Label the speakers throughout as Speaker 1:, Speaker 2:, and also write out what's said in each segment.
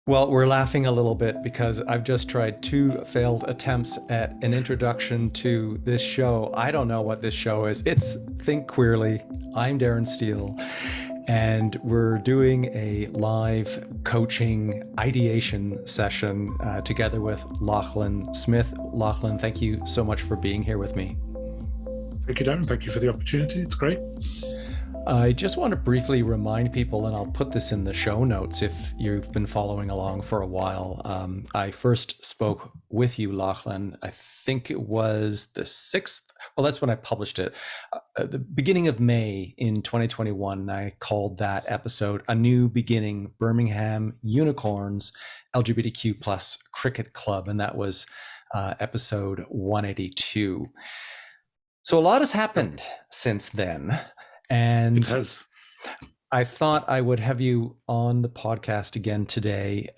Speaker 1: Well, we're laughing a little bit because I've just tried two failed attempts at an introduction to this show. I don't know what this show is. It's Think Queerly. I'm Darren Steele, and we're doing a live coaching ideation session together with Lachlan Smith. Lachlan, thank you so much for being here with me.
Speaker 2: Thank you, Darren. Thank you for the opportunity. It's great.
Speaker 1: I just want to briefly remind people, and I'll put this in the show notes if you've been following along for a while. I first spoke with you, Lachlan. I think it was the 6th. Well, that's when I published it. The beginning of May in 2021, I called that episode A New Beginning, Birmingham Unicorns LGBTQ plus Cricket Club. And that was episode 182. So a lot has happened since then. And
Speaker 2: it has.
Speaker 1: I thought I would have you on the podcast again today.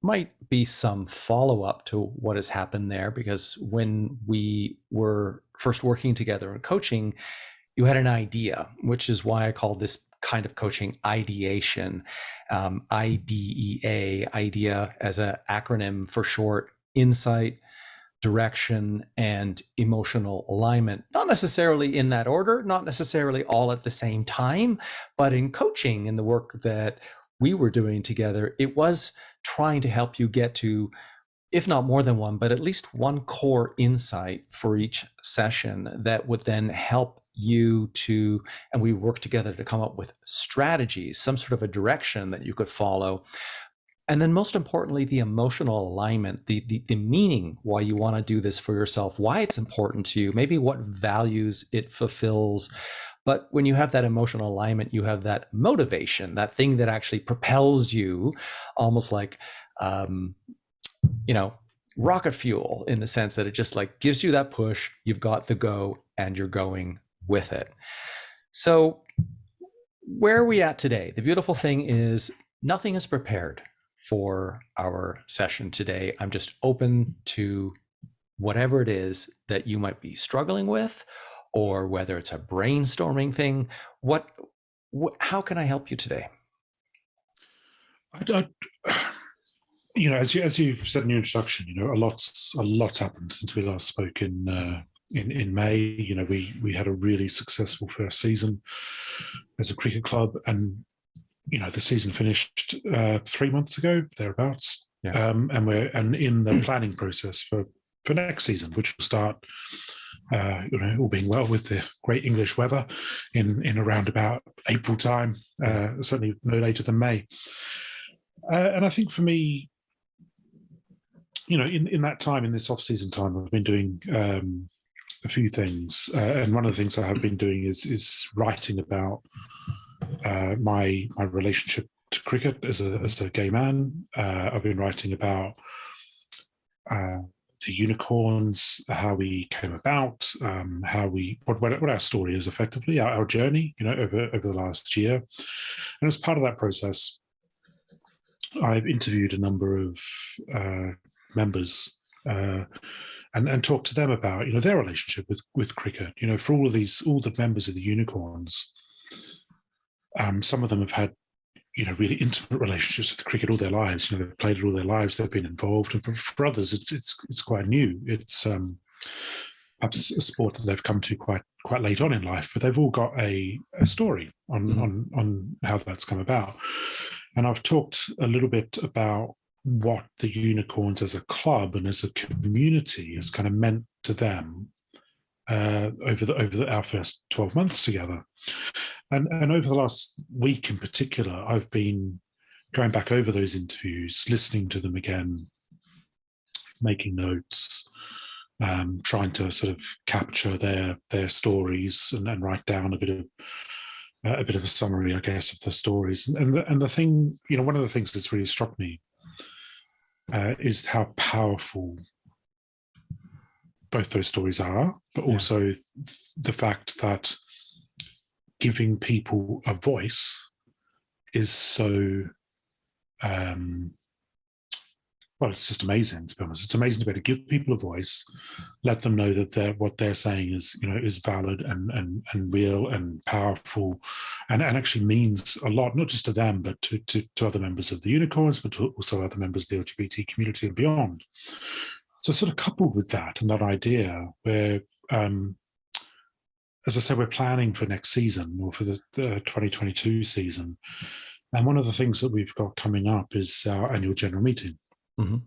Speaker 1: Might be some follow-up to what has happened there, because when we were first working together and coaching, you had an idea, which is why I call this kind of coaching ideation. IDEA, idea as an acronym for short, insight, direction, and emotional alignment. Not necessarily in that order, not necessarily all at the same time, but in coaching, in the work that we were doing together, it was trying to help you get to, if not more than one, but at least one core insight for each session that would then help you to, and we worked together to come up with strategies, some sort of a direction that you could follow. And then most importantly, the emotional alignment, the meaning why you want to do this for yourself, why it's important to you, maybe what values it fulfills. But when you have that emotional alignment, you have that motivation, that thing that actually propels you, almost like, rocket fuel, in the sense that it just like gives you that push, you've got the go, and you're going with it. So where are we at today? The beautiful thing is nothing is prepared for our session today. I'm just open to whatever it is that you might be struggling with, or whether it's a brainstorming thing. How can I help you today?
Speaker 2: As you said in your introduction, a lot's happened since we last spoke in May. We had a really successful first season as a cricket club, and the season finished 3 months ago, thereabouts.
Speaker 1: Yeah.
Speaker 2: And we're in the planning process for next season, which will start, all being well, with the great English weather in around about April time, certainly no later than May. And I think for me, in that time, in this off-season time, I've been doing a few things. And one of the things I have been doing is writing about my relationship to cricket as a gay man. I've been writing about the unicorns, how we came about, what our story is, effectively our journey, over the last year. And as part of that process, I've interviewed a number of members and talked to them about their relationship with cricket. For all the members of the unicorns. Some of them have had, really intimate relationships with cricket all their lives. They've played it all their lives. They've been involved, and for others, it's quite new. It's perhaps a sport that they've come to quite late on in life, but they've all got a story on how that's come about. And I've talked a little bit about what the unicorns as a club and as a community has kind of meant to them over our first 12 months together. And over the last week in particular, I've been going back over those interviews, listening to them again, making notes, trying to sort of capture their stories and write down a bit of a summary, I guess, of the stories. And the thing, one of the things that's really struck me is how powerful both those stories are, but also the fact that giving people a voice is so well, it's just amazing, to be honest. It's amazing to be able to give people a voice, let them know that what they're saying is, is valid and real and powerful, and actually means a lot, not just to them, but to other members of the Unicorns, but also other members of the LGBT community and beyond. So sort of coupled with that and that idea where, as I said, we're planning for next season, or for the 2022 season. And one of the things that we've got coming up is our annual general meeting.
Speaker 1: Mm-hmm.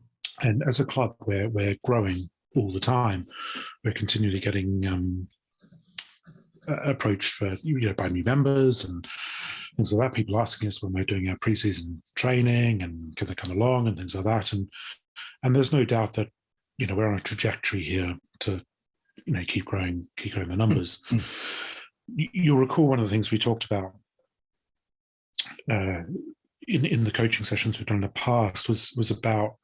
Speaker 2: And as a club, we're growing all the time. We're continually getting approached for, by new members and things like that. People asking us when we're doing our pre-season training and can they come along and things like that. And there's no doubt that, we're on a trajectory here to, keep growing the numbers. Mm-hmm. You'll recall one of the things we talked about in the coaching sessions we've done in the past was about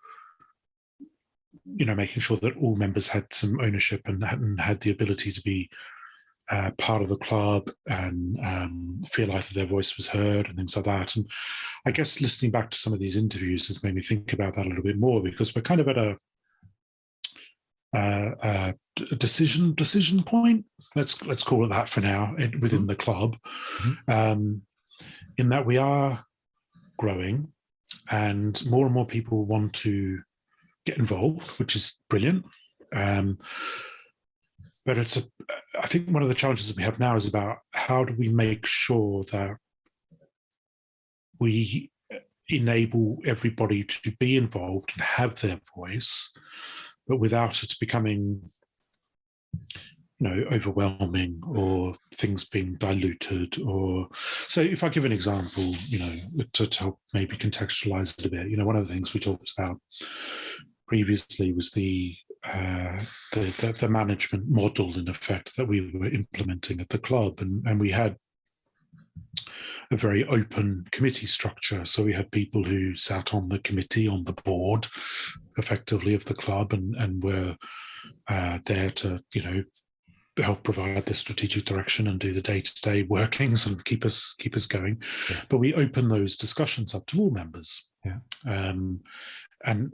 Speaker 2: making sure that all members had some ownership and had the ability to be part of the club and feel like their voice was heard and things like that. And I guess listening back to some of these interviews has made me think about that a little bit more, because we're kind of at a decision point. Let's call it that for now within the club. Mm-hmm. In that we are growing and more people want to get involved, which is brilliant. But I think one of the challenges that we have now is about how do we make sure that we enable everybody to be involved and have their voice, but without it becoming overwhelming or things being diluted. Or so if I give an example, to help maybe contextualize it a bit, one of the things we talked about previously was the management model, in effect, that we were implementing at the club, and we had a very open committee structure. So we had people who sat on the committee, on the board, effectively, of the club, and were there to help provide the strategic direction and do the day-to-day workings and keep us going. Yeah. But we open those discussions up to all members. Yeah. And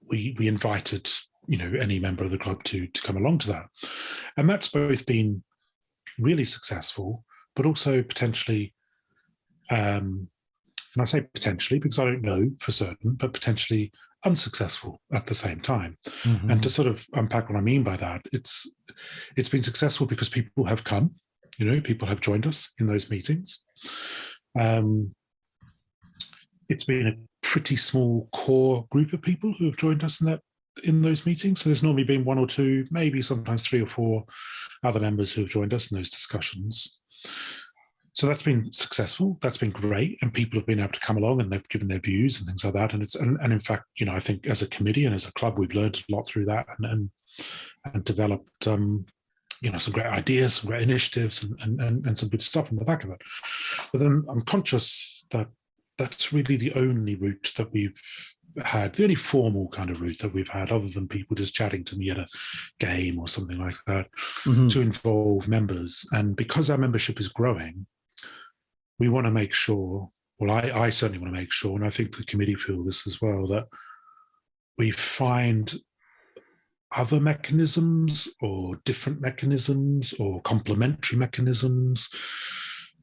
Speaker 2: we invited any member of the club to come along to that. And that's both been really successful, but also potentially, and I say potentially because I don't know for certain, but potentially unsuccessful at the same time. Mm-hmm. And to sort of unpack what I mean by that, it's been successful because people have come, people have joined us in those meetings. It's been a pretty small core group of people who have joined us in those meetings. So there's normally been one or two, maybe sometimes 3 or 4 other members who have joined us in those discussions. So that's been successful. That's been great, and people have been able to come along and they've given their views and things like that. And and in fact, I think as a committee and as a club, we've learned a lot through that and developed some great ideas, some great initiatives, and some good stuff on the back of it. But then I'm conscious that that's really the only route that we've had, the only formal kind of route that we've had, other than people just chatting to me at a game or something like that, mm-hmm. to involve members. And because our membership is growing, we want to make sure, well, I certainly want to make sure, and I think the committee feel this as well, that we find other mechanisms or different mechanisms or complementary mechanisms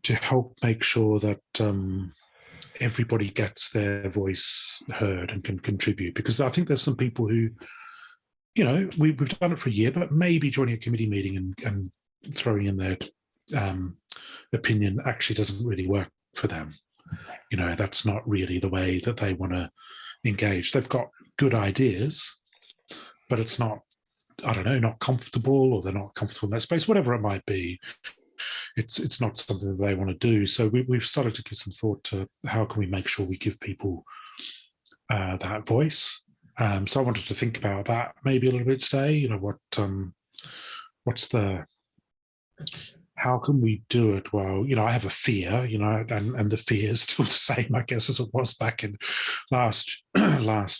Speaker 2: to help make sure that everybody gets their voice heard and can contribute. Because I think there's some people who, we've done it for a year, but maybe joining a committee meeting and throwing in their opinion actually doesn't really work for them. That's not really the way that they want to engage. They've got good ideas, but it's not, not comfortable, or they're not comfortable in that space, whatever it might be. It's not something that they want to do. So we've started to give some thought to how can we make sure we give people that voice. So I wanted to think about that maybe a little bit today. How can we do it? Well, I have a fear, and the fear is still the same, I guess, as it was back in last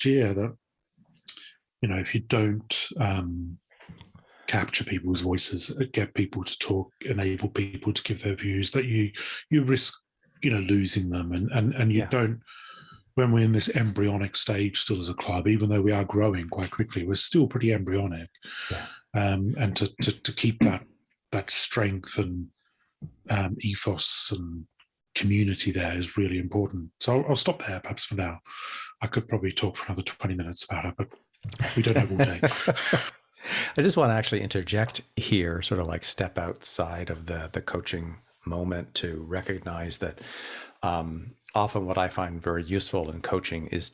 Speaker 2: year, that, if you don't capture people's voices, get people to talk, enable people to give their views, that you risk, losing them, and you don't when we're in this embryonic stage still as a club, even though we are growing quite quickly, we're still pretty embryonic.
Speaker 1: Yeah.
Speaker 2: And to keep that strength and ethos and community there is really important. So I'll stop there perhaps for now. I could probably talk for another 20 minutes about it, but we don't have all day.
Speaker 1: I just want to actually interject here, sort of like step outside of the coaching moment to recognize that often what I find very useful in coaching is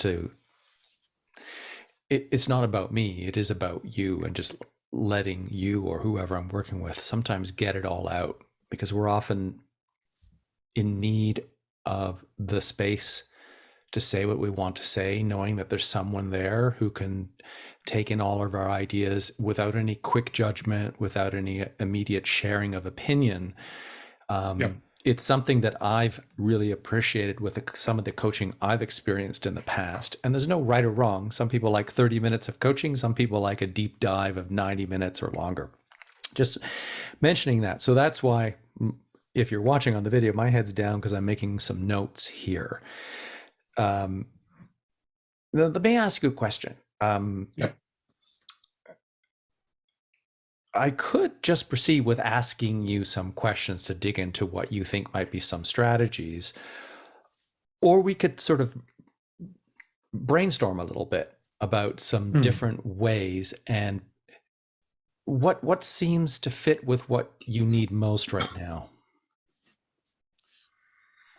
Speaker 1: it's not about me, it is about you, and just letting you or whoever I'm working with sometimes get it all out, because we're often in need of the space to say what we want to say, knowing that there's someone there who can take in all of our ideas without any quick judgment, without any immediate sharing of opinion. It's something that I've really appreciated with some of the coaching I've experienced in the past. And there's no right or wrong. Some people like 30 minutes of coaching. Some people like a deep dive of 90 minutes or longer. Just mentioning that. So that's why, if you're watching on the video, my head's down because I'm making some notes here. Let me ask you a question. I could just proceed with asking you some questions to dig into what you think might be some strategies, or we could sort of brainstorm a little bit about some different ways and what seems to fit with what you need most right now.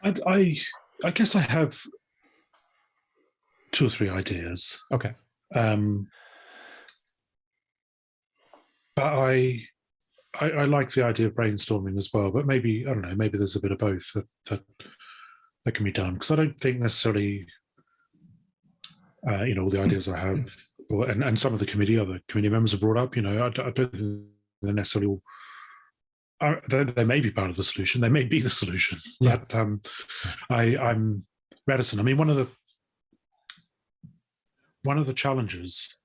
Speaker 2: I guess I have 2 or 3 ideas.
Speaker 1: Okay.
Speaker 2: But I like the idea of brainstorming as well. But maybe, I don't know, maybe there's a bit of both that can be done, because I don't think necessarily, all the ideas I have, and some of the other committee members have brought up, I don't think they're necessarily all. They may be part of the solution. They may be the solution.
Speaker 1: Yeah.
Speaker 2: But I'm reticent. I mean, one of the challenges.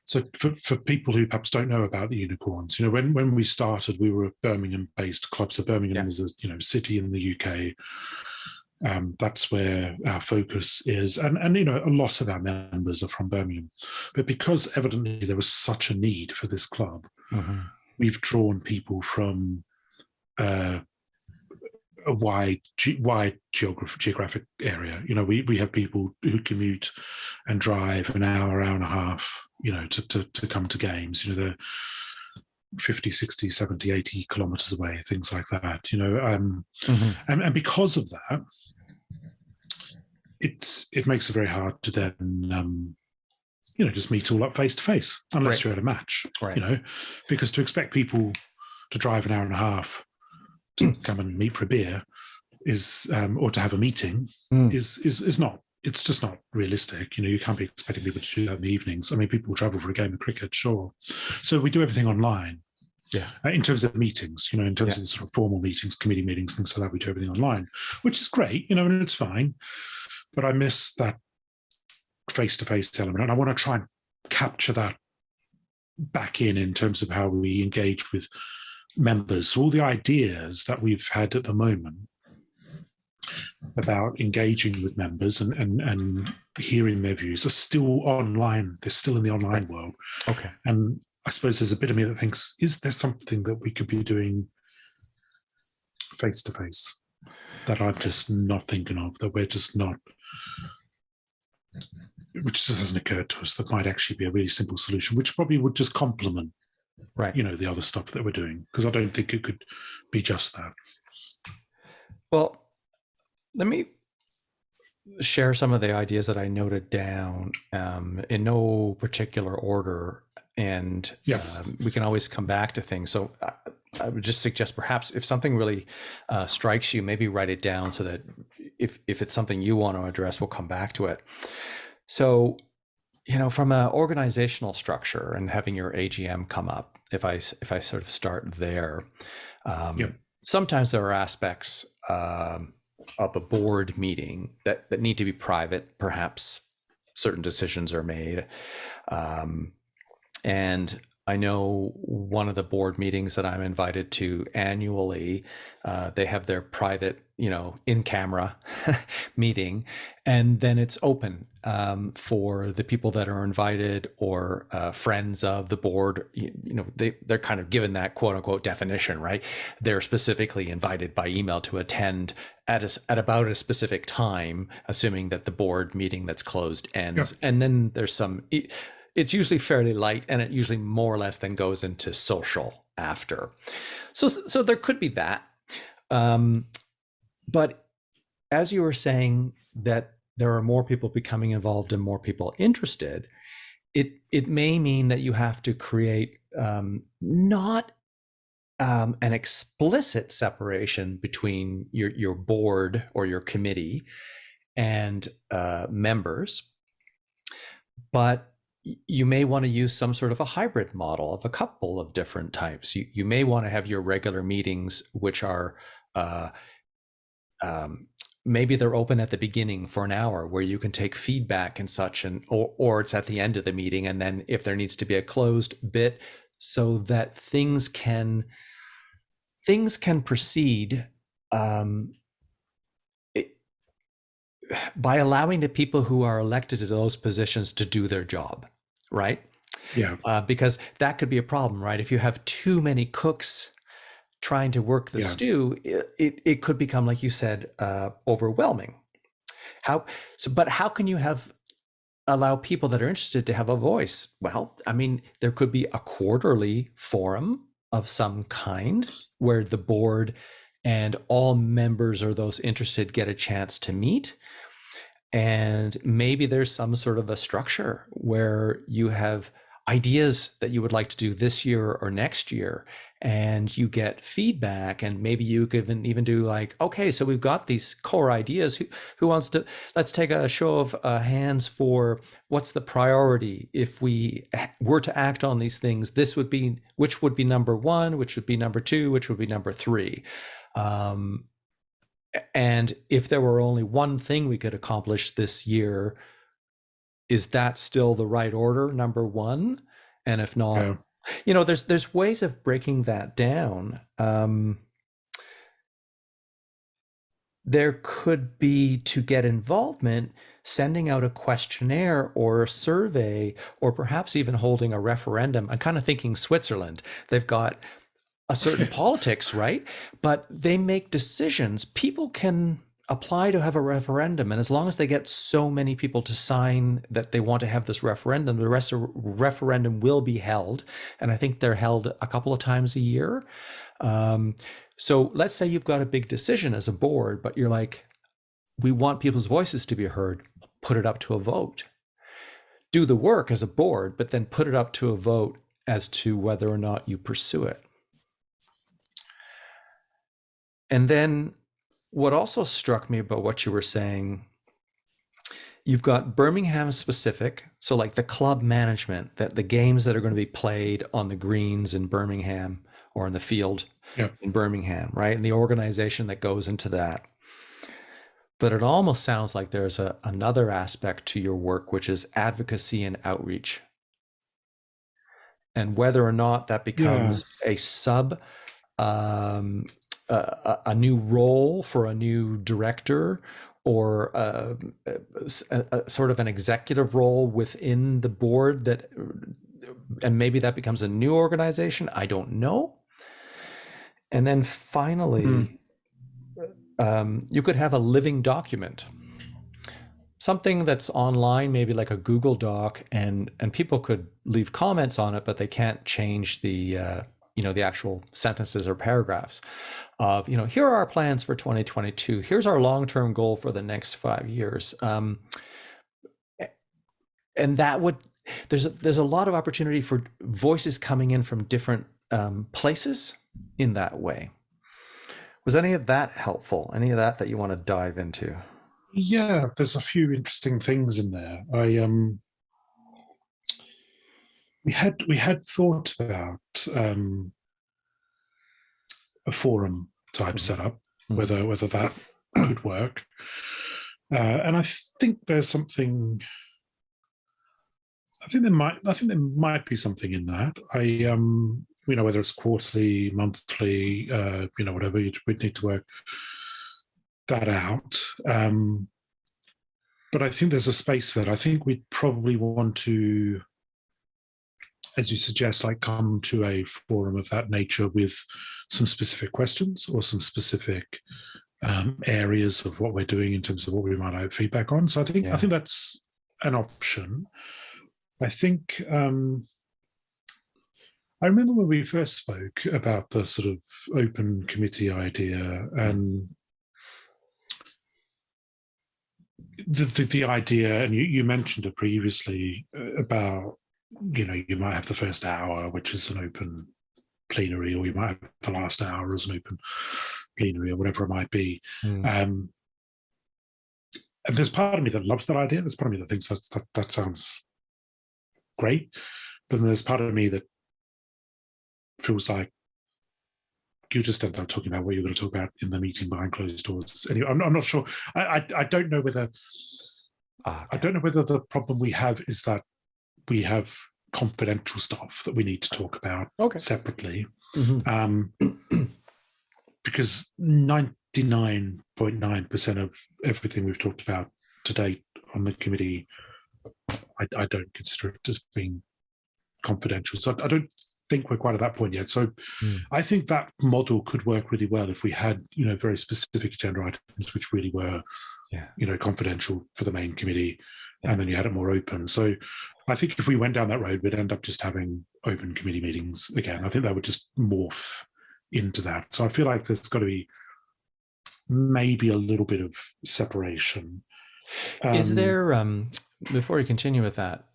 Speaker 2: So for people who perhaps don't know about the Unicorns, when we started, we were a Birmingham-based club. So Birmingham is a city in the UK. That's where our focus is, and a lot of our members are from Birmingham. But because evidently there was such a need for this club, we've drawn people from a wide geographic area. We have people who commute and drive an hour and a half, to come to games. They're 50, 60, 70, 80 kilometers away, things like that. And because of that, it makes it very hard to then just meet all up face to face, unless you're at a match.
Speaker 1: Right.
Speaker 2: Because to expect people to drive an hour and a half to come and meet for a beer is, or to have a meeting is not. It's just not realistic. You can't be expecting people to do that in the evenings. I mean, people travel for a game of cricket, sure. So we do everything online.
Speaker 1: Yeah.
Speaker 2: In terms of meetings, in terms of the sort of formal meetings, committee meetings, things like that, we do everything online, which is great, and it's fine. But I miss that face-to-face element, and I want to try and capture that back in terms of how we engage with members. So all the ideas that we've had at the moment about engaging with members and hearing their views are still online. They're still in the online world.
Speaker 1: Okay.
Speaker 2: And I suppose there's a bit of me that thinks, is there something that we could be doing face-to-face that I'm just not thinking of, that we're just not, which just hasn't occurred to us, that might actually be a really simple solution, which probably would just complement, the other stuff that we're doing, because I don't think it could be just that.
Speaker 1: Well, let me share some of the ideas that I noted down in no particular order, and we can always come back to things. So I would just suggest perhaps if something really strikes you, maybe write it down so that if it's something you want to address, we'll come back to it. So, from an organizational structure and having your AGM come up, if I sort of start there, sometimes there are aspects of a board meeting that need to be private. Perhaps certain decisions are made. And I know one of the board meetings that I'm invited to annually, they have their private, in camera meeting, and then it's open for the people that are invited or friends of the board. They're kind of given that quote unquote definition, right? They're specifically invited by email to attend at about a specific time, assuming that the board meeting that's closed ends. And then there's some, it's usually fairly light, and it usually more or less then goes into social after. So there could be that. But as you were saying that there are more people becoming involved and more people interested, it may mean that you have to create not an explicit separation between your board or your committee and members, but you may want to use some sort of a hybrid model of a couple of different types. You may want to have your regular meetings, which are maybe they're open at the beginning for an hour where you can take feedback and such, or it's at the end of the meeting, and then if there needs to be a closed bit, so that things can proceed by allowing the people who are elected to those positions to do their job, right?
Speaker 2: Yeah.
Speaker 1: Because that could be a problem, right? If you have too many cooks trying to work the stew, it could become, like you said, overwhelming. But how can you allow people that are interested to have a voice? Well, I mean, there could be a quarterly forum of some kind where the board and all members or those interested get a chance to meet. And maybe there's some sort of a structure where you have ideas that you would like to do this year or next year, and you get feedback, and maybe you can even do like, okay, so we've got these core ideas. Who wants to, let's take a show of hands for what's the priority. If we were to act on these things, this would be, which would be number one, which would be number two, which would be number three. And if there were only one thing we could accomplish this year, is that still the right order, number one? And if not, there's ways of breaking that down. There could be, to get involvement, sending out a questionnaire or a survey, or perhaps even holding a referendum. I'm kind of thinking Switzerland. They've got a certain politics, right? But they make decisions. People can apply to have a referendum, and as long as they get so many people to sign that they want to have this referendum, the rest of referendum will be held. And I think they're held a couple of times a year. So let's say you've got a big decision as a board, but you're like, we want people's voices to be heard. Put it up to a vote. Do the work as a board, but then put it up to a vote as to whether or not you pursue it. And then what also struck me about what you were saying, you've got Birmingham specific, so like the club management, that the games that are going to be played on the greens in Birmingham or in the field in Birmingham, right? And the organization that goes into that. But it almost sounds like there's another aspect to your work, which is advocacy and outreach. And whether or not that becomes a new role for a new director, or a sort of an executive role within the board, and maybe that becomes a new organization. I don't know. And then finally, you could have a living document, something that's online, maybe like a Google Doc, and people could leave comments on it, but they can't change the actual sentences or paragraphs of, here are our plans for 2022. Here's our long-term goal for the next 5 years. And that there's a lot of opportunity for voices coming in from different places in that way. Was any of that helpful? Any of that you want to dive into?
Speaker 2: Yeah, there's a few interesting things in there. We had thought about a forum type setup, whether that could work, and I think there's something I think there might be something in that. Whether it's quarterly, monthly, whatever, we'd need to work that out. But I think there's a space for that. I think we'd probably want to, as you suggest, like come to a forum of that nature with some specific questions or some specific areas of what we're doing in terms of what we might have feedback on. So I think that's an option. I think I remember when we first spoke about the sort of open committee idea and the idea, and you mentioned it previously about, you might have the first hour, which is an open plenary, or you might have the last hour as an open plenary, or whatever it might be. And there's part of me that loves that idea. There's part of me that thinks that sounds great. But then there's part of me that feels like you just end up talking about what you're going to talk about in the meeting behind closed doors. Anyway, I'm not sure. I don't know whether I don't know whether the problem we have is that we have confidential stuff that we need to talk about separately, because 99.9% of everything we've talked about to date on the committee, I don't consider it as being confidential. So I don't think we're quite at that point yet. So I think that model could work really well if we had, very specific agenda items which really were, confidential for the main committee, and then you had it more open. So I think if we went down that road, we'd end up just having open committee meetings again. I think that would just morph into that. So I feel like there's got to be maybe a little bit of separation.
Speaker 1: Is there, before we continue with that,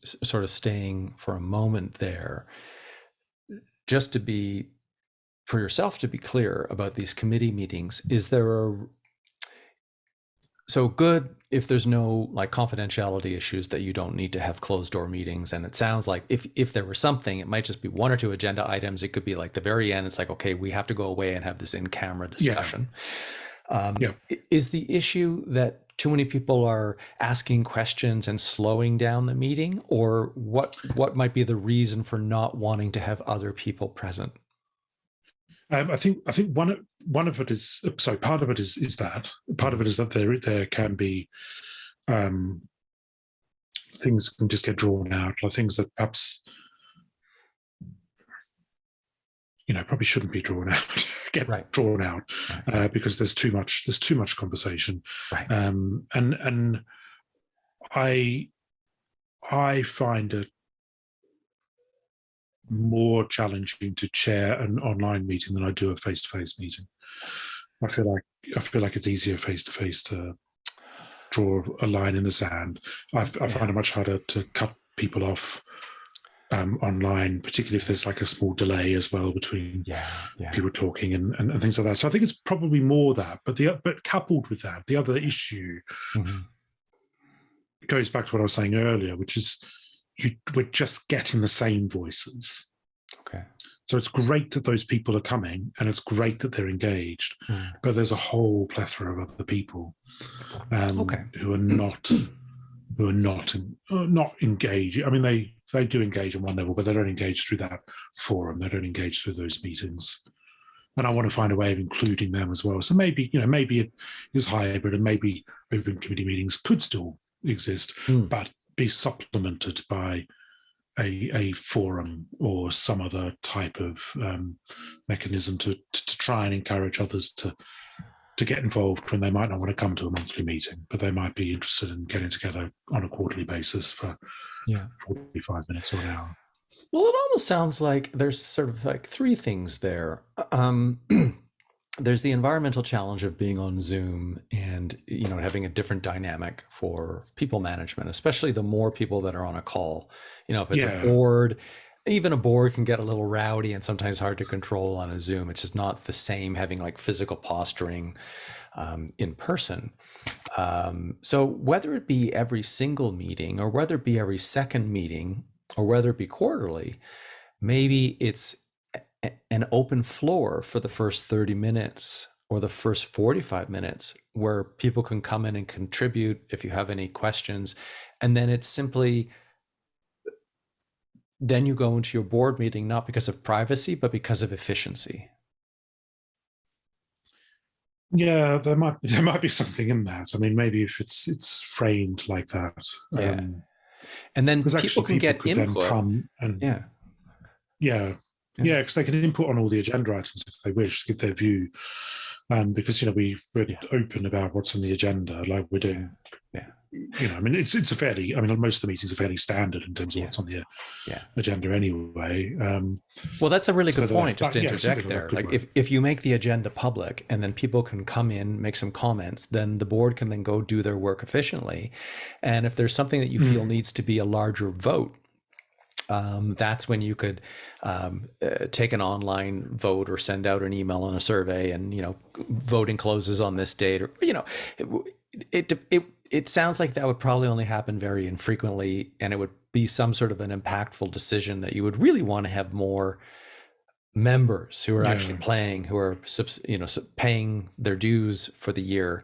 Speaker 1: sort of staying for a moment there, just for yourself to be clear about these committee meetings, is there so good if there's no like confidentiality issues that you don't need to have closed door meetings? And it sounds like if there were something, it might just be one or two agenda items. It could be like the very end. It's like, okay, we have to go away and have this in-camera discussion. Is the issue that too many people are asking questions and slowing down the meeting, or what might be the reason for not wanting to have other people present?
Speaker 2: I think one of it is, so part of it is that part of it is that there can be things can just get drawn out, like things that perhaps probably shouldn't be drawn out, drawn out, because there's too much conversation, and I find it more challenging to chair an online meeting than I do a face-to-face meeting. I feel like it's easier face-to-face to draw a line in the sand. I find it much harder to cut people off online, particularly if there's like a small delay as well between people talking and things like that. So I think it's probably more that, but coupled with that, the other issue goes back to what I was saying earlier, which is we're just getting the same voices.
Speaker 1: Okay.
Speaker 2: So it's great that those people are coming, and it's great that they're engaged, but there's a whole plethora of other people who are not engaged. I mean, they do engage on one level, but they don't engage through that forum. They don't engage through those meetings. And I want to find a way of including them as well. So maybe it is hybrid, and maybe open committee meetings could still exist, but be supplemented by a forum or some other type of mechanism to try and encourage others to get involved when they might not want to come to a monthly meeting, but they might be interested in getting together on a quarterly basis for 45 minutes or an hour.
Speaker 1: Well, it almost sounds like there's sort of like three things there. There's the environmental challenge of being on Zoom and, having a different dynamic for people management, especially the more people that are on a call. If it's a board, even a board can get a little rowdy and sometimes hard to control on a Zoom. It's just not the same having like physical posturing in person. So whether it be every single meeting, or whether it be every second meeting, or whether it be quarterly, maybe it's an open floor for the first 30 minutes or the first 45 minutes where people can come in and contribute if you have any questions. And then it's simply then you go into your board meeting not because of privacy, but because of efficiency.
Speaker 2: Yeah, there might be something in that. I mean, maybe if it's framed like that,
Speaker 1: Yeah. And then
Speaker 2: because
Speaker 1: people
Speaker 2: actually
Speaker 1: can
Speaker 2: people
Speaker 1: get
Speaker 2: could then
Speaker 1: input.
Speaker 2: come and
Speaker 1: Yeah.
Speaker 2: yeah,
Speaker 1: Yeah.
Speaker 2: yeah, because they can input on all the agenda items if they wish, give their view. Because we're
Speaker 1: Yeah.
Speaker 2: open about what's on the agenda, like we're
Speaker 1: Yeah.
Speaker 2: doing.
Speaker 1: Yeah.
Speaker 2: I mean, it's a fairly. I mean, most of the meetings are fairly standard in terms of
Speaker 1: Yeah.
Speaker 2: what's on the
Speaker 1: Yeah.
Speaker 2: agenda anyway.
Speaker 1: Well, that's a really
Speaker 2: So
Speaker 1: good point, just to
Speaker 2: yeah,
Speaker 1: interject
Speaker 2: something like that
Speaker 1: there.
Speaker 2: could
Speaker 1: Like
Speaker 2: work.
Speaker 1: if you make the agenda public and then people can come in, make some comments, then the board can then go do their work efficiently. And if there's something that you feel needs to be a larger vote, that's when you could take an online vote or send out an email on a survey, and voting closes on this date, or it sounds like that would probably only happen very infrequently, and it would be some sort of an impactful decision that you would really want to have more members who are actually
Speaker 2: Yeah,
Speaker 1: playing, who are paying their dues for the year,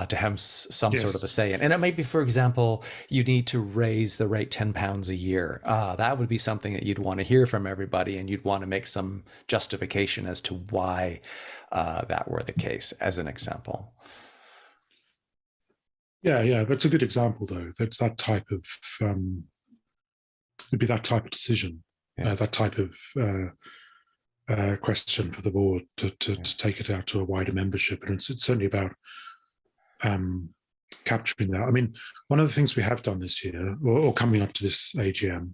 Speaker 1: to have some sort of a
Speaker 2: yes,
Speaker 1: say in. And it might be, for example, you need to raise the rate £10 a year. That would be something that you'd want to hear from everybody, and you'd want to make some justification as to why that were the case, as an example.
Speaker 2: yeah. That's a good example, though. That's that type of. It'd be that type of decision,
Speaker 1: Yeah.
Speaker 2: that type of question for the board to take it out to a wider membership, and it's certainly about capturing that. I mean, one of the things we have done this year, or coming up to this AGM,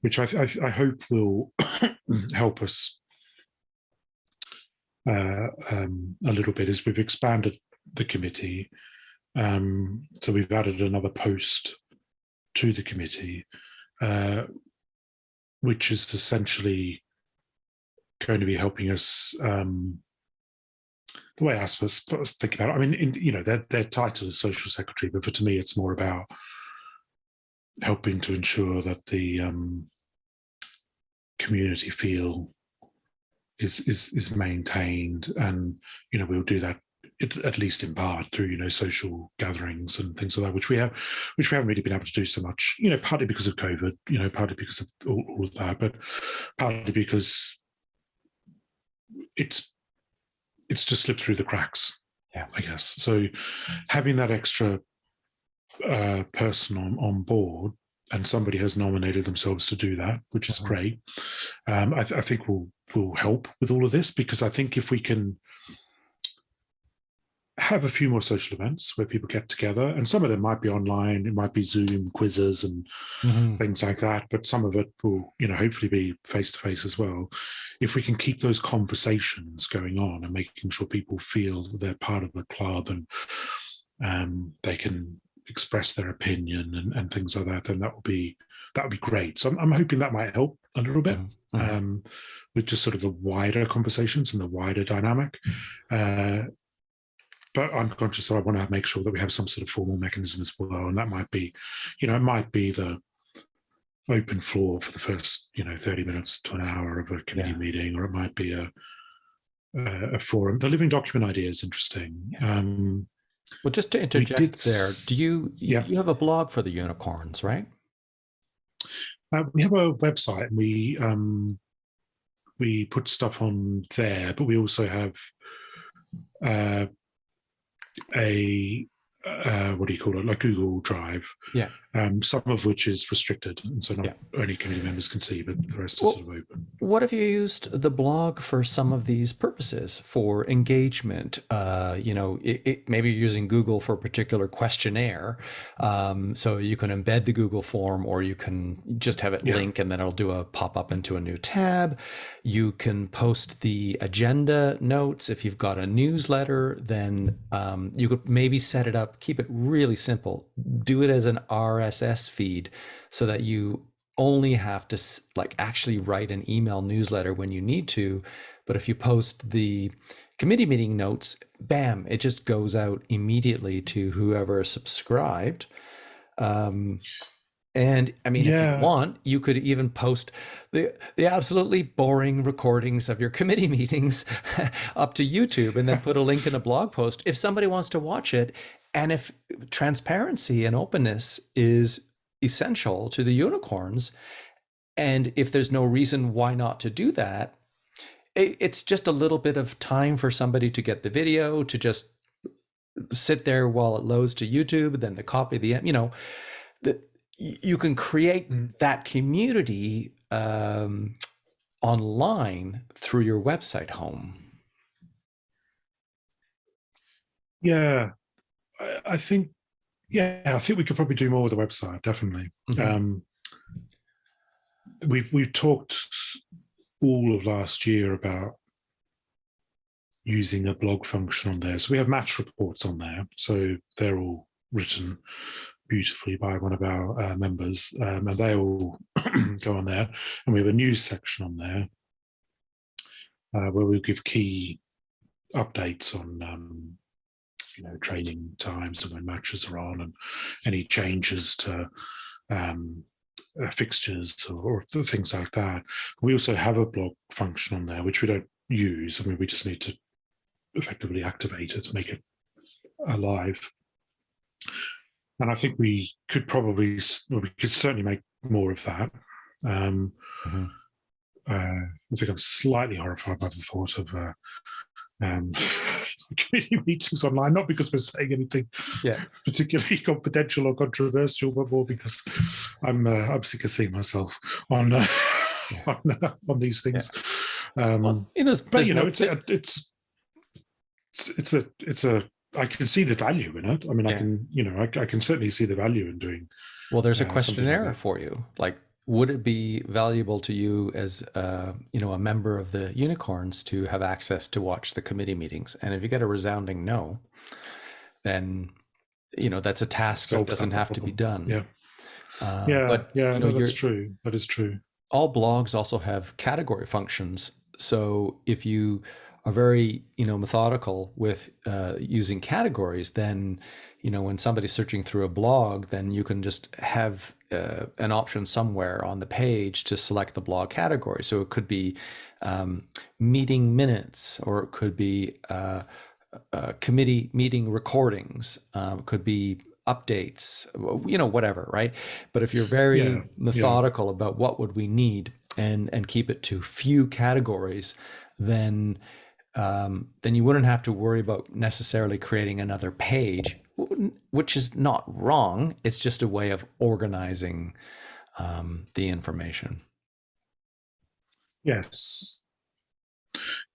Speaker 2: which I hope will help us a little bit, is we've expanded the committee. So we've added another post to the committee, which is essentially going to be helping us. The way I was thinking about it, I mean, their title is social secretary, but to me, it's more about helping to ensure that the community feel is maintained, and we'll do that at least in part through social gatherings and things like that, which we haven't really been able to do so much. Partly because of COVID, partly because of all of that, but partly because it's just slipped through the cracks,
Speaker 1: Yeah.
Speaker 2: I guess. So having that extra person on board, and somebody has nominated themselves to do that, which is great. I think will help with all of this, because I think if we can have a few more social events where people get together, and some of them might be online, it might be Zoom quizzes and things like that, but some of it will, hopefully be face-to-face as well. If we can keep those conversations going on and making sure people feel that they're part of the club, and they can express their opinion and things like that, then that would be great. So I'm hoping that might help a little bit, with just sort of the wider conversations and the wider dynamic. But I'm conscious that I want to make sure that we have some sort of formal mechanism as well, and that might be, it might be the open floor for the first 30 minutes to an hour of a committee meeting, or it might be a forum. The living document idea is interesting.
Speaker 1: Well, just to interject there, do you have a blog for the unicorns, right?
Speaker 2: We have a website, and we put stuff on there, but we also have a what do you call it, like Google Drive, some of which is restricted, and so not only committee members can see, but the rest is sort of open.
Speaker 1: What if you used the blog for some of these purposes, for engagement? Maybe you're using Google for a particular questionnaire, so you can embed the Google form, or you can just have it link, and then it'll do a pop up into a new tab. You can post the agenda notes. If you've got a newsletter, then you could maybe set it up, keep it really simple, do it as an RSS feed, so that you only have to actually write an email newsletter when you need to. But if you post the committee meeting notes, bam, it just goes out immediately to whoever is subscribed. And I mean, if you want, you could even post the absolutely boring recordings of your committee meetings up to YouTube, and then put a link in a blog post if somebody wants to watch it. And if transparency and openness is essential to the unicorns, And if there's no reason why not to do that, it's just a little bit of time for somebody to get the video, to just sit there while it loads to YouTube, then to copy the, that you can create that community online through your website home.
Speaker 2: Yeah, I think we could probably do more with the website, definitely. We've talked all of last year about using a blog function on there. So we have match reports on there. So they're all written beautifully by one of our members, and they all go on there. And we have a news section on there where we'll give key updates on training times and when matches are on, and any changes to fixtures or things like that. We also have a blog function on there, which we don't use. I mean, we just need to effectively activate it to make it alive. And I think we could certainly make more of that. I think I'm slightly horrified by the thought of committee meetings online, not because we're saying anything particularly confidential or controversial, but more because I'm sick of seeing myself on on these things. It's I can see the value in it. I mean, I can certainly see the value in doing.
Speaker 1: Well, there's a questionnaire for you. Like, would it be valuable to you as a member of the Unicorns to have access to watch the committee meetings? And if you get a resounding no, then that's a task that doesn't have to be done.
Speaker 2: That's true. That is true.
Speaker 1: All blogs also have category functions. So if you are very methodical with using categories, then when somebody's searching through a blog, then you can just have an option somewhere on the page to select the blog category. So it could be meeting minutes, or it could be committee meeting recordings, could be updates, whatever, right? But if you're very methodical about what would we need and keep it to few categories, then you wouldn't have to worry about necessarily creating another page, which is not wrong. It's just a way of organizing the information.
Speaker 2: Yes.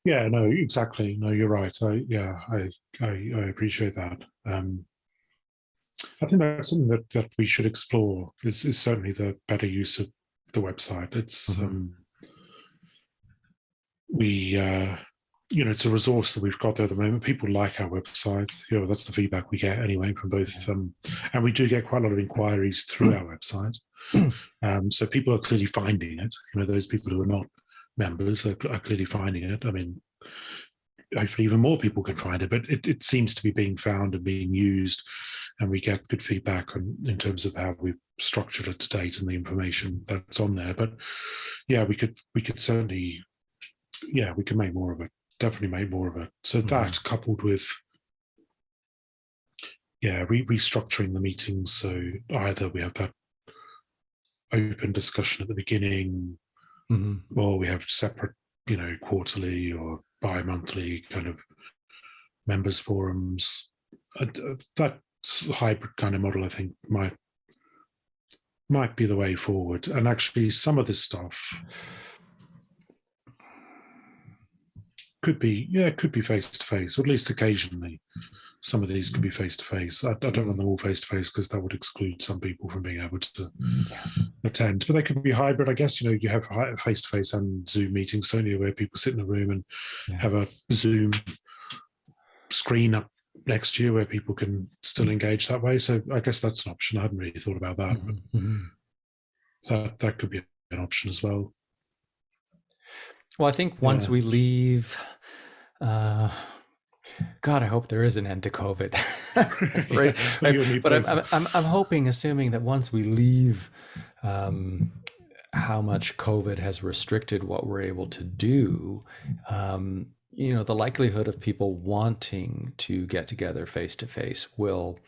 Speaker 2: Yeah, no, exactly. No, you're right. I appreciate that. I think that's something that we should explore, is certainly the better use of the website. It's it's a resource that we've got there at the moment. People like our website. That's the feedback we get anyway from both. And we do get quite a lot of inquiries through our website. So people are clearly finding it. Those people who are not members are clearly finding it. I mean, hopefully even more people can find it, but it seems to be being found and being used, and we get good feedback in terms of how we've structured it to date and the information that's on there. But we could certainly, we can make more of it. Definitely make more of it. So that, coupled with restructuring the meetings, so either we have that open discussion at the beginning, or we have separate, quarterly or bi-monthly kind of members forums. That hybrid kind of model, I think, might be the way forward. And actually, some of this stuff could be face to face, or at least occasionally. Some of these could be face to face. I don't want them all face to face because that would exclude some people from being able to attend. But they could be hybrid, I guess. You have face to face and Zoom meetings, don't you, where people sit in a room and have a Zoom screen up next to you where people can still engage that way. So I guess that's an option. I hadn't really thought about that, but that could be an option as well.
Speaker 1: Well, I think once we leave, God, I hope there is an end to COVID. right? But I'm hoping, assuming that once we leave, how much COVID has restricted what we're able to do, the likelihood of people wanting to get together face to face will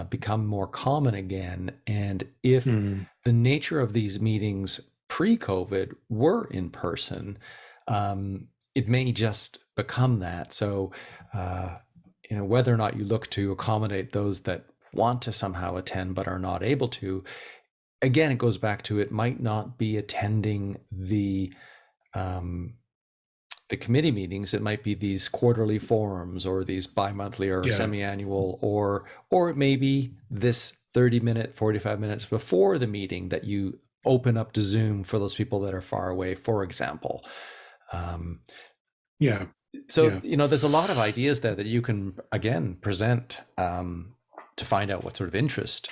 Speaker 1: become more common again. And if the nature of these meetings pre-COVID were in person. It may just become that. So, whether or not you look to accommodate those that want to somehow attend but are not able to, again, it goes back to, it might not be attending the committee meetings. It might be these quarterly forums or these bi-monthly or semi-annual, or it may be this 30-minute, 45 minutes before the meeting that you open up to Zoom for those people that are far away, for example. So, there's a lot of ideas there that you can, again, present to find out what sort of interest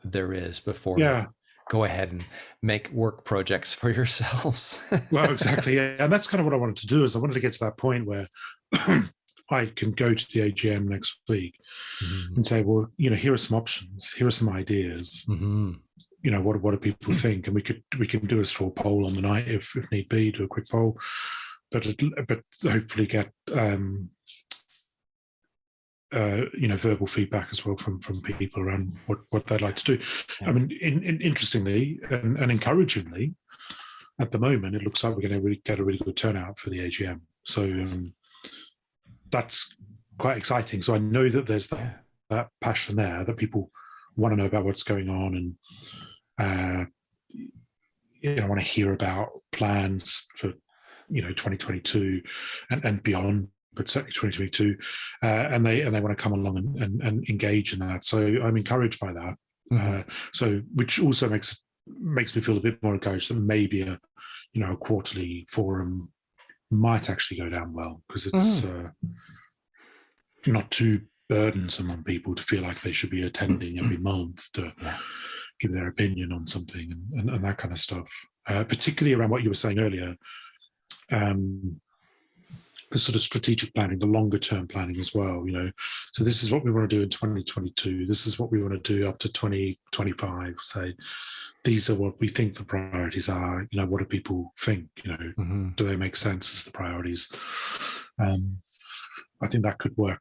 Speaker 1: there is before you go ahead and make work projects for yourselves.
Speaker 2: Well, exactly. Yeah. And that's kind of what I wanted to do, is I wanted to get to that point where I can go to the AGM next week and say, well, here are some options, here are some ideas. What do people think? And we can do a straw poll on the night if need be, do a quick poll, but hopefully get verbal feedback as well from people around what they'd like to do. I mean, interestingly and encouragingly, at the moment, it looks like we're going to get a really good turnout for the AGM. So that's quite exciting. So I know that there's that passion there, that people want to know about what's going on, and want to hear about plans for 2022 and beyond, but certainly 2022, and they want to come along and engage in that. So I'm encouraged by that. So which also makes me feel a bit more encouraged that maybe a quarterly forum might actually go down well, because it's not too burdensome on people to feel like they should be attending every month to give their opinion on something and that kind of stuff. Particularly around what you were saying earlier, the sort of strategic planning, the longer term planning as well. So this is what we want to do in 2022. This is what we want to do up to 2025. Say, these are what we think the priorities are. What do people think? Do they make sense as the priorities? I think that could work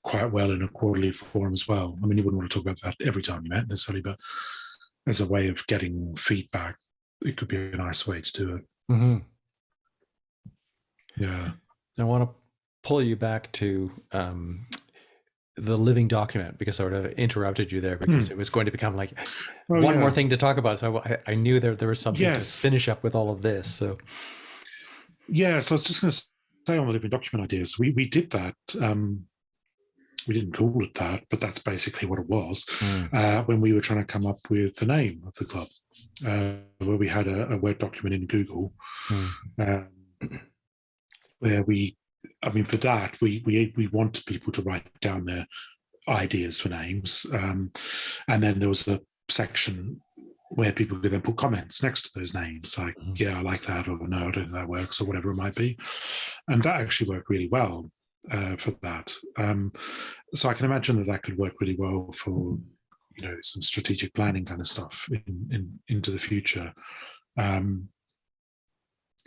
Speaker 2: quite well in a quarterly forum as well. I mean, you wouldn't want to talk about that every time you met necessarily, but as a way of getting feedback, it could be a nice way to do it. Yeah.
Speaker 1: I want to pull you back to the living document, because I sort of interrupted you there because it was going to become like one more thing to talk about. So I knew there was something to finish up with all of this. So
Speaker 2: so I was just going to say on the living document ideas, we did that. We didn't call it that, but that's basically what it was when we were trying to come up with the name of the club, where we had a Word document in Google. Where for that, we wanted people to write down their ideas for names. And then there was a section where people could then put comments next to those names, like, I like that, or no, I don't think that works, or whatever it might be. And that actually worked really well for that. So I can imagine that could work really well for, some strategic planning kind of stuff into the future.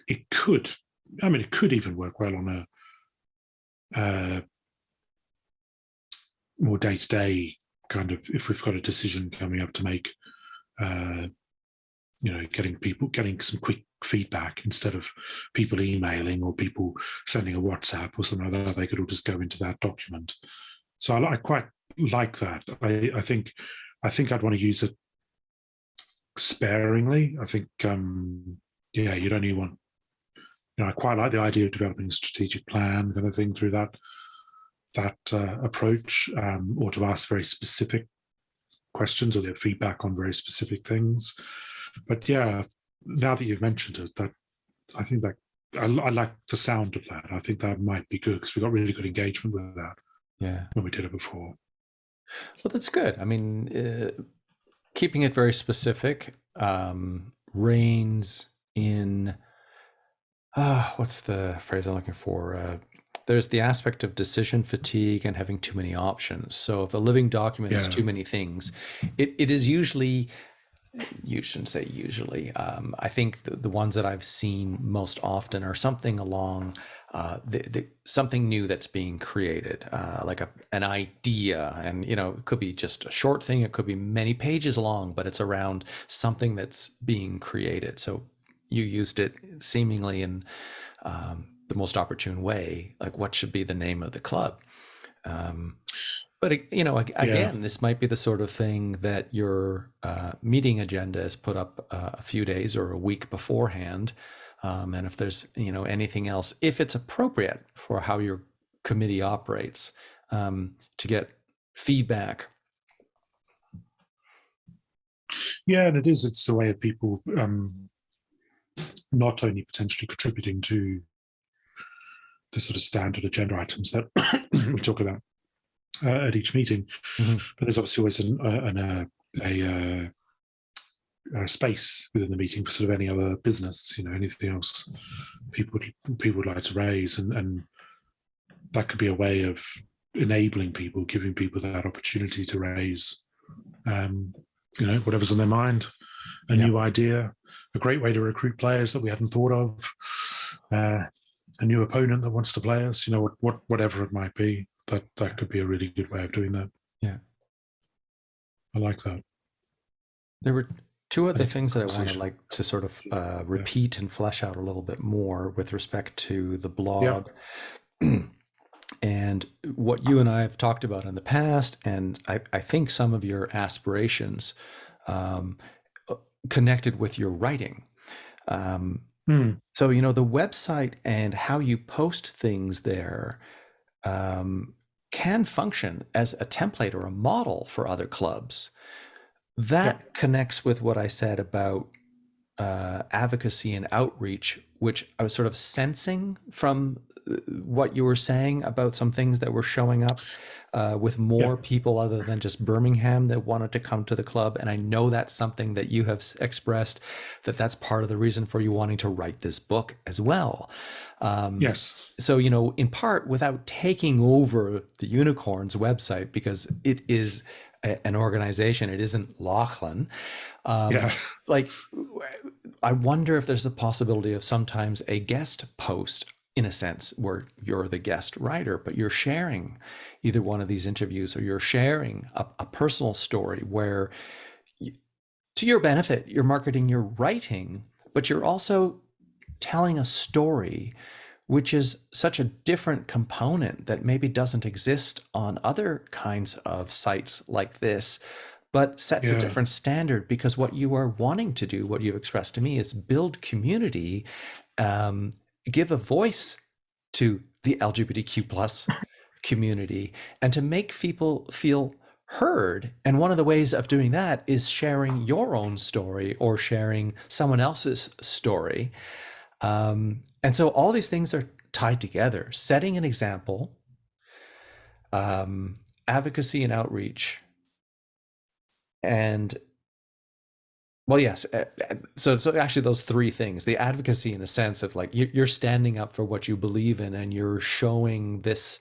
Speaker 2: It could even work well on a more day-to-day kind of, if we've got a decision coming up to make, getting some quick feedback instead of people emailing or people sending a WhatsApp or something like that. They could all just go into that document. So I quite like that. I think I'd want to use it sparingly. I think, you'd only want, I quite like the idea of developing a strategic plan kind of thing through that approach, or to ask very specific questions or their feedback on very specific things. But now that you've mentioned it, that I think that I like the sound of that. I think that might be good, because we got really good engagement with that. When we did it before.
Speaker 1: Well, that's good. I mean, keeping it very specific reigns in. What's the phrase I'm looking for? There's the aspect of decision fatigue and having too many options. So if a living document is too many things, it is usually You shouldn't say usually. I think the ones that I've seen most often are something along something new that's being created, like an idea, and it could be just a short thing, it could be many pages long, but it's around something that's being created. So you used it seemingly in the most opportune way, like what should be the name of the club. But
Speaker 2: Yeah.
Speaker 1: again, this might be the sort of thing that your meeting agenda is put up a few days or a week beforehand, and if there's anything else, if it's appropriate for how your committee operates, to get feedback.
Speaker 2: Yeah, and it's a way of people not only potentially contributing to the sort of standard agenda items that we talk about at each meeting,
Speaker 1: Mm-hmm.
Speaker 2: but there's obviously always a space within the meeting for sort of any other business, anything else people would like to raise, and that could be a way of enabling people, giving people that opportunity to raise, whatever's on their mind, a new idea, a great way to recruit players that we hadn't thought of, a new opponent that wants to play us, whatever it might be. That could be a really good way of doing that.
Speaker 1: Yeah.
Speaker 2: I like that.
Speaker 1: There were two other things that I want to like to sort of repeat and flesh out a little bit more with respect to the blog. And what you and I have talked about in the past, and I think some of your aspirations connected with your writing. So, the website and how you post things there can function as a template or a model for other clubs. That connects with what I said about advocacy and outreach, which I was sort of sensing from what you were saying about some things that were showing up with more people other than just Birmingham that wanted to come to the club. And I know that's something that you have expressed, that's part of the reason for you wanting to write this book as well.
Speaker 2: Yes.
Speaker 1: So, in part, without taking over the Unicorns website, because it is an organization, it isn't Lachlan. Like, I wonder if there's a possibility of sometimes a guest post, in a sense, where you're the guest writer, but you're sharing either one of these interviews, or you're sharing a personal story where, to your benefit, you're marketing your writing, but you're also telling a story, which is such a different component that maybe doesn't exist on other kinds of sites like this, but sets a different standard, because what you are wanting to do, what you've expressed to me, is build community, give a voice to the LGBTQ plus community, and to make people feel heard. And one of the ways of doing that is sharing your own story or sharing someone else's story. And so all these things are tied together: setting an example, advocacy and outreach, and well, yes. So actually those three things: the advocacy in a sense of like you're standing up for what you believe in, and you're showing this,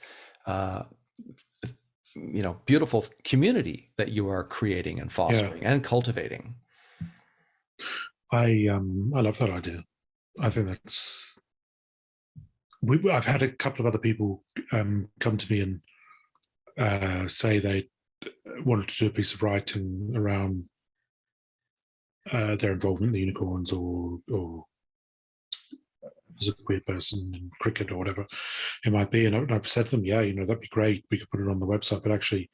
Speaker 1: beautiful community that you are creating and fostering and cultivating.
Speaker 2: I love that idea. I think I've had a couple of other people come to me and say they wanted to do a piece of writing around their involvement in the Unicorns, or as a queer person in cricket or whatever it might be. And I've said to them, that'd be great. We could put it on the website. But actually,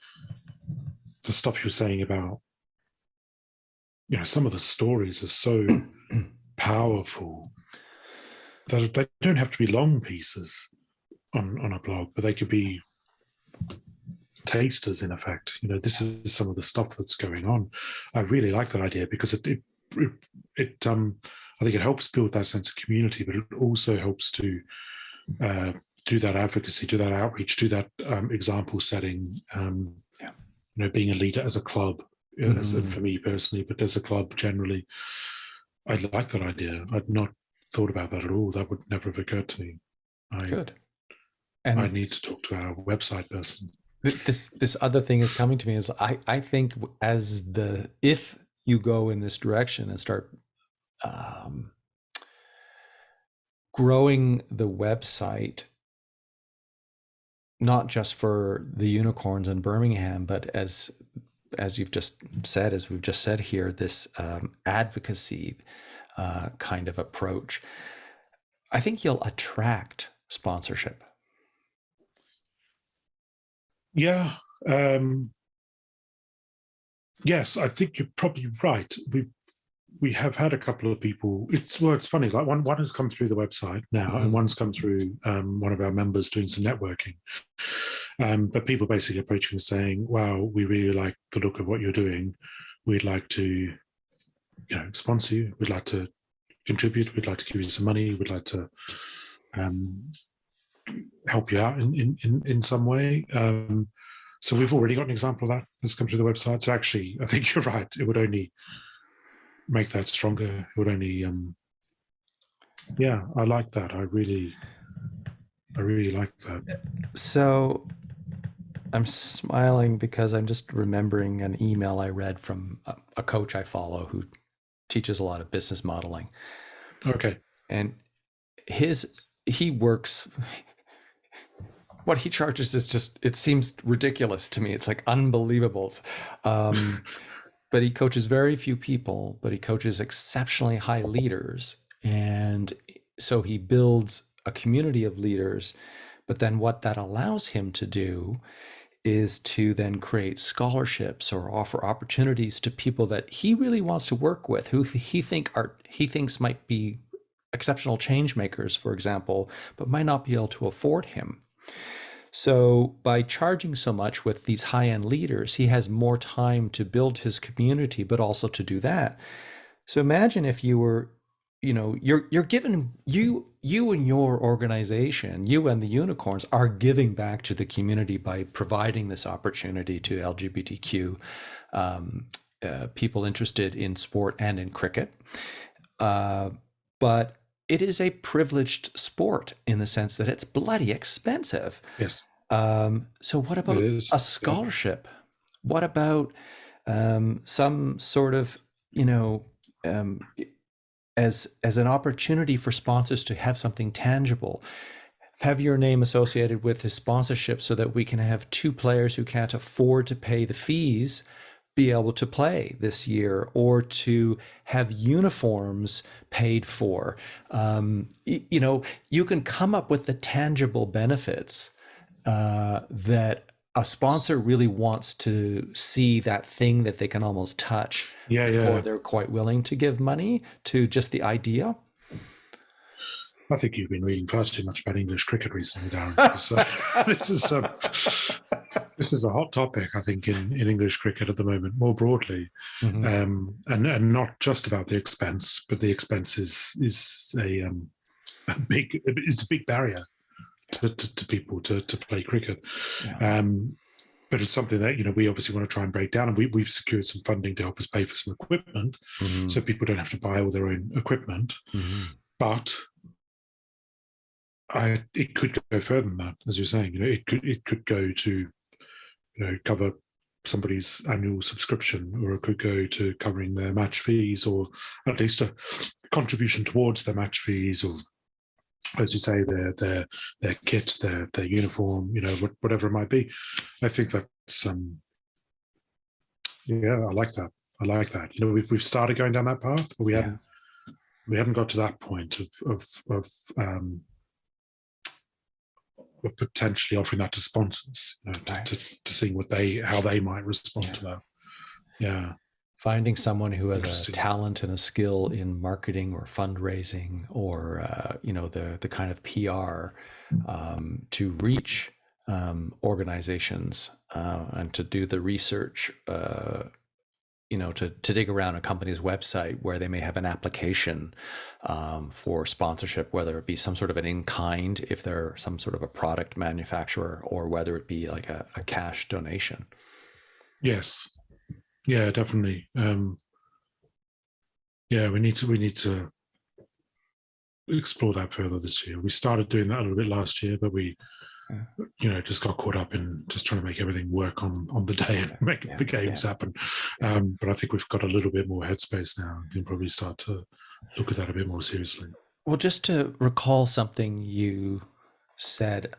Speaker 2: the stuff you were saying about, some of the stories are so powerful that they don't have to be long pieces on a blog, but they could be tasters, in effect. This is some of the stuff that's going on. I really like that idea, because it I think it helps build that sense of community, but it also helps to do that advocacy, do that outreach, do that example setting. Being a leader as a club, and for me personally, but as a club generally, I like that idea. I'd not thought about that at all. That would never have occurred to me.
Speaker 1: Good. And
Speaker 2: I need to talk to our website person.
Speaker 1: This other thing is coming to me is I think if you go in this direction and start growing the website, not just for the unicorns in Birmingham, but as you've just said, as we've just said here, this advocacy kind of approach, I think you'll attract sponsorship.
Speaker 2: Yeah. Yes, I think you're probably right. We have had a couple of people. It's funny. Like one has come through the website now, and one's come through one of our members doing some networking. But people basically approaching us saying, "Wow, we really like the look of what you're doing. We'd like to, sponsor you. We'd like to contribute. We'd like to give you some money. We'd like to help you out in some way." So we've already got an example of that that's come through the website. So actually, I think you're right. It would only make that stronger. It would only, I like that. I really like that.
Speaker 1: So I'm smiling because I'm just remembering an email I read from a coach I follow who teaches a lot of business modeling.
Speaker 2: Okay.
Speaker 1: And he works, what he charges is just, it seems ridiculous to me. It's like unbelievable. But he coaches very few people, but he coaches exceptionally high leaders. And so he builds a community of leaders. But then what that allows him to do is to then create scholarships or offer opportunities to people that he really wants to work with, who he thinks might be exceptional change makers, for example, but might not be able to afford him. So by charging so much with these high-end leaders, he has more time to build his community, but also to do that. So imagine if you were, you're given, you and your organization, you and the unicorns are giving back to the community by providing this opportunity to LGBTQ people interested in sport and in cricket. But it is a privileged sport in the sense that it's bloody expensive.
Speaker 2: Yes.
Speaker 1: So what about a scholarship? Yeah. What about some sort of, as an opportunity for sponsors to have something tangible? Have your name associated with the sponsorship so that we can have two players who can't afford to pay the fees be able to play this year, or to have uniforms paid for. You can come up with the tangible benefits that a sponsor really wants to see, that thing that they can almost touch before they're quite willing to give money to just the idea.
Speaker 2: I think you've been reading far too much about English cricket recently, Darren. This is a hot topic, I think, in English cricket at the moment, more broadly, and not just about the expense, but the expense is a big barrier to people to play cricket. Yeah. But it's something that we obviously want to try and break down, and we've secured some funding to help us pay for some equipment, so people don't have to buy all their own equipment. But it could go further than that, as you're saying. It could go to cover somebody's annual subscription, or it could go to covering their match fees, or at least a contribution towards their match fees, or, as you say, their kit, their uniform, whatever it might be. I think that's I like that. I like that. We've started going down that path, but we haven't got to that point of potentially offering that to sponsors, to seeing how they might respond to that. Yeah.
Speaker 1: Finding someone who has a talent and a skill in marketing or fundraising, or the kind of PR to reach organizations and to do the research, to dig around a company's website where they may have an application for sponsorship, whether it be some sort of an in-kind if they're some sort of a product manufacturer, or whether it be like a cash donation.
Speaker 2: Yes. Yeah, definitely. We need to explore that further this year. We started doing that a little bit last year, but we just got caught up in just trying to make everything work on the day and make the games happen. But I think we've got a little bit more headspace now. We can probably start to look at that a bit more seriously.
Speaker 1: Well, just to recall something you said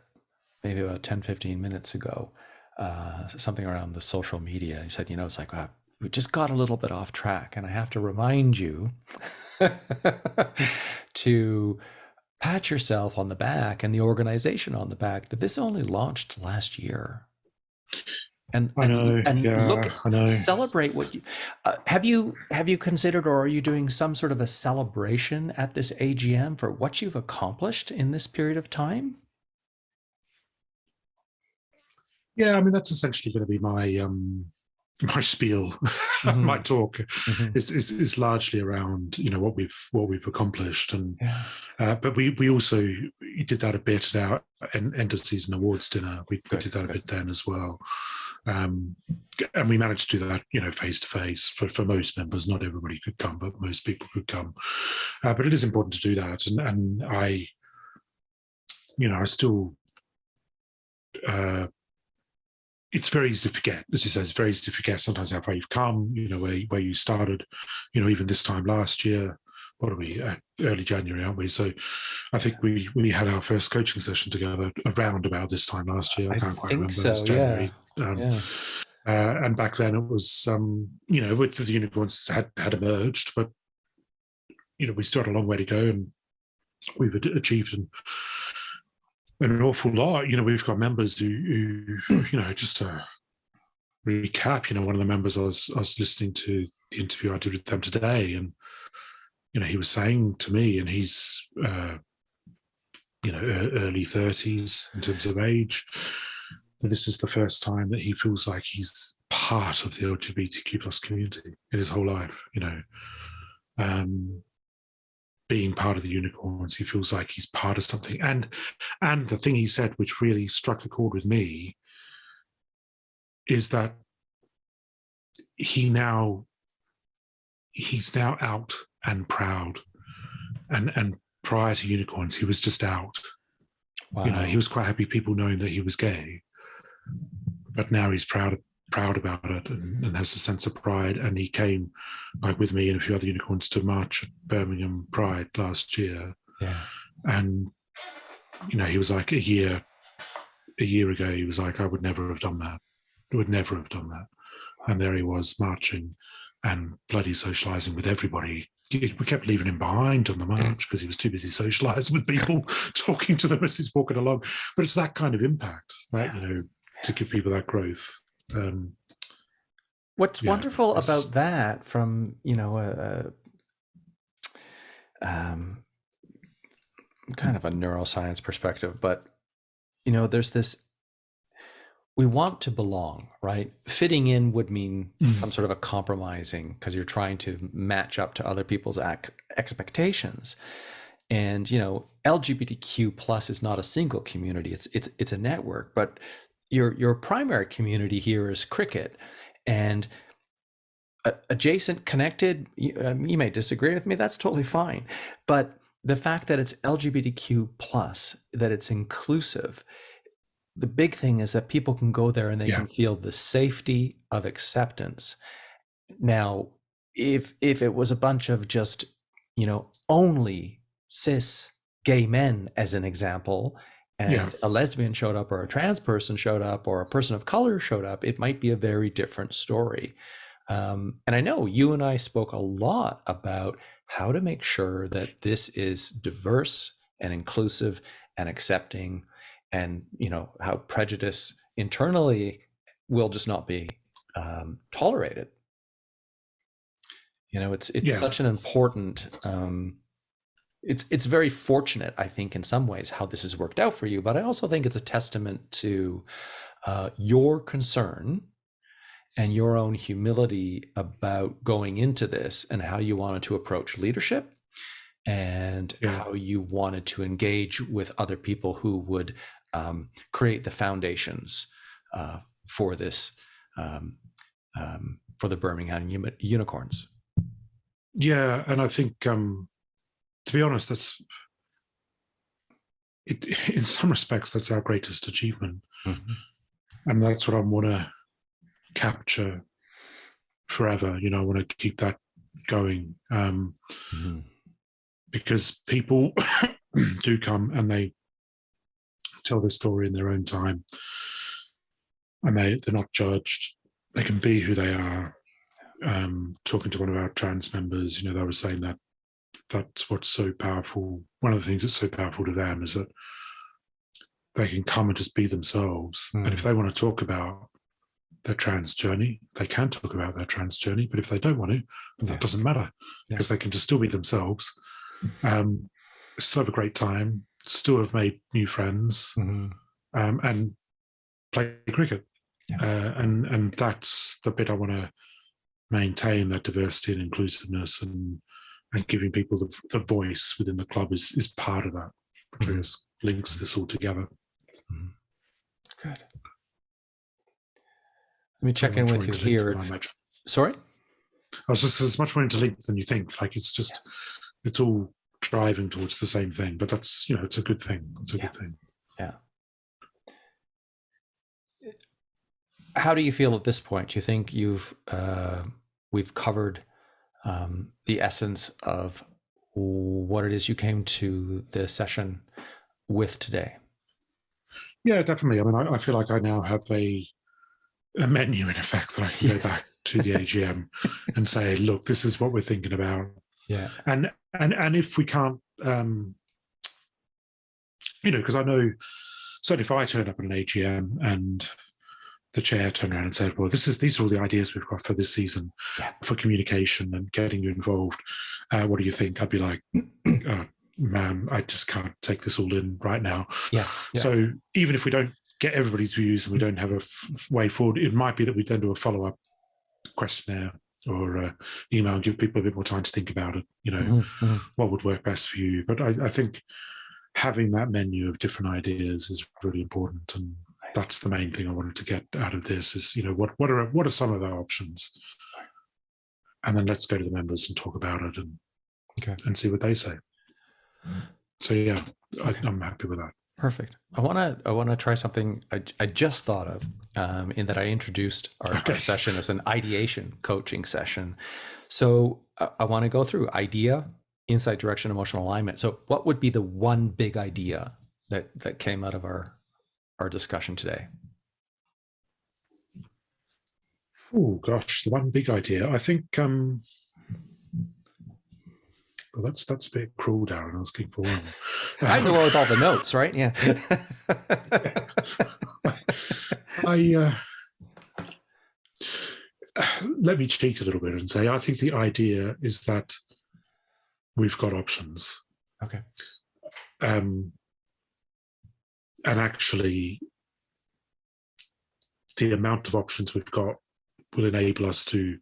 Speaker 1: maybe about 10, 15 minutes ago, something around the social media. You said, it's like, wow, we just got a little bit off track. And I have to remind you to pat yourself on the back and the organization on the back that this only launched last year. And
Speaker 2: I know,
Speaker 1: look,
Speaker 2: I know.
Speaker 1: Celebrate what you have you considered, or are you doing some sort of a celebration at this AGM for what you've accomplished in this period of time?
Speaker 2: Yeah, I mean, that's essentially going to be my my spiel. Mm-hmm. My talk is largely around what we've accomplished, and but we also did that a bit at our end of season awards dinner. We did that a bit then as well, and we managed to do that face to face for most members. Not everybody could come, but most people could come. But it is important to do that, and I still. It's very easy to forget, as you say. It's very easy to forget sometimes how far you've come. Where you started. Even this time last year. What are we? Early January, aren't we? So, I think we had our first coaching session together around about this time last year. I can't quite remember.
Speaker 1: So,
Speaker 2: it's January. And back then it was, with the unicorns had emerged, but we still had a long way to go, and we've achieved an awful lot. We've got members who just to recap, one of the members, I was listening to the interview I did with them today, and he was saying to me, and he's early 30s in terms of age, that this is the first time that he feels like he's part of the LGBTQ plus community in his whole life. Being part of the unicorns, he feels like he's part of something. And the thing he said, which really struck a chord with me, is that he's now out and proud. And prior to unicorns, he was just out. Wow. He was quite happy people knowing that he was gay, but now he's proud about it and has a sense of pride. And he came, like with me and a few other unicorns, to march at Birmingham Pride last year. And he was like, a year ago, he was like, I would never have done that. And there he was, marching and bloody socializing with everybody. We kept leaving him behind on the march because he was too busy socializing with people, talking to them as he's walking along. But it's that kind of impact, right? To give people that growth.
Speaker 1: What's wonderful about that, from kind of a neuroscience perspective, but there's this, we want to belong, right? Fitting in would mean some sort of a compromising, because you're trying to match up to other people's expectations. And LGBTQ plus is not a single community; it's a network. But your primary community here is cricket, and adjacent, connected. You may disagree with me. That's totally fine. But the fact that it's LGBTQ plus, that it's inclusive. The big thing is that people can go there and they can feel the safety of acceptance. Now, if it was a bunch of just, only cis gay men, as an example, and a lesbian showed up, or a trans person showed up, or a person of color showed up, it might be a very different story. And I know you and I spoke a lot about how to make sure that this is diverse and inclusive and accepting, and how prejudice internally will just not be tolerated. It's such an important. It's very fortunate, I think, in some ways, how this has worked out for you. But I also think it's a testament to your concern and your own humility about going into this, and how you wanted to approach leadership, and how you wanted to engage with other people who would create the foundations for this, for the Birmingham Unicorns.
Speaker 2: Yeah, and I think, to be honest, in some respects, that's our greatest achievement.
Speaker 1: Mm-hmm.
Speaker 2: And that's what I want to capture forever. I want to keep that going,
Speaker 1: Mm-hmm.
Speaker 2: because people do come and they tell their story in their own time, and they're not judged. They can be who they are. Talking to one of our trans members, they were saying that that's what's so powerful. One of the things that's so powerful to them is that they can come and just be themselves.
Speaker 1: Mm.
Speaker 2: And if they want to talk about their trans journey, they can talk about their trans journey. But if they don't want to, that doesn't matter, because they can just still be themselves. Still have a great time, still have made new friends, and play cricket. And that's the bit I want to maintain, that diversity and inclusiveness, and giving people the voice within the club is part of that, which links this all together.
Speaker 1: Good. Let me check in with you here. Sorry?
Speaker 2: I was just, it's much more interlinked than you think. Like, it's just, it's all driving towards the same thing, but that's, it's a good thing. It's a good thing.
Speaker 1: Yeah. How do you feel at this point? Do you think we've covered the essence of what it is you came to the session with today?
Speaker 2: Yeah, definitely. I mean, I feel like I now have a menu, in effect, that I can go back to the AGM and say, look, this is what we're thinking about.
Speaker 1: Yeah.
Speaker 2: And if we can't, because I know, certainly if I turn up at an AGM and the chair turned around and said, well, these are all the ideas we've got for this season for communication and getting you involved. What do you think? I'd be like, man, I just can't take this all in right now.
Speaker 1: Yeah.
Speaker 2: So even if we don't get everybody's views and we don't have a way forward, it might be that we then do a follow-up questionnaire or email and give people a bit more time to think about it. What would work best for you? But I think having that menu of different ideas is really important, and that's the main thing I wanted to get out of this is, what are some of our options? And then let's go to the members and talk about it and see what they say. So yeah, I'm happy with that.
Speaker 1: Perfect. I want to try something I just thought of, in that I introduced our session as an ideation coaching session. So I want to go through idea, insight, direction, emotional alignment. So what would be the one big idea that came out of our discussion today?
Speaker 2: Oh gosh, the one big idea. I think well, that's a bit cruel, Darren, asking for one.
Speaker 1: I know with all the notes, right? Yeah.
Speaker 2: Let me cheat a little bit and say I think the idea is that we've got options.
Speaker 1: Okay.
Speaker 2: And actually, the amount of options we've got will enable us to